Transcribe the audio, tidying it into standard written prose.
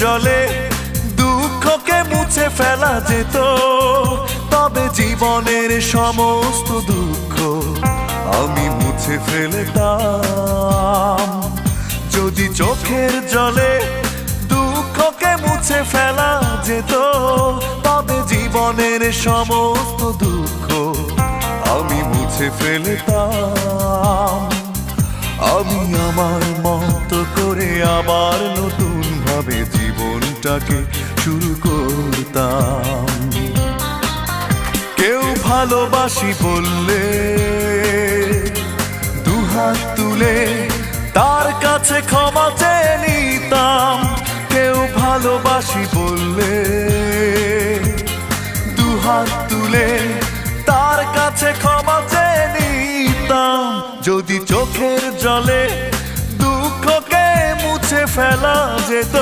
জলে দুঃখকে মুছে ফেলা যেত, তবে জীবনের সমস্ত দুঃখ আমি মুছে ফেলতাম। যদি চোখের জলে দুঃখকে মুছে ফেলা যেত, তবে জীবনের সমস্ত দুঃখ আমি মুছে ফেলতাম। আমি আমার মতো করে আবার নতুন ভাবে জীবনটাকে শুরু করতাম। কেউ ভালোবাসি বললে দুহাত তুলে তার কাছে ক্ষমা চেয়ে নিতাম। কেউ ভালোবাসি বললে দুহাত তুলে তার কাছে ক্ষমা চেয়ে নিতাম। যদি চোখের জলে দুঃখকে মুছে ফেলা যেত।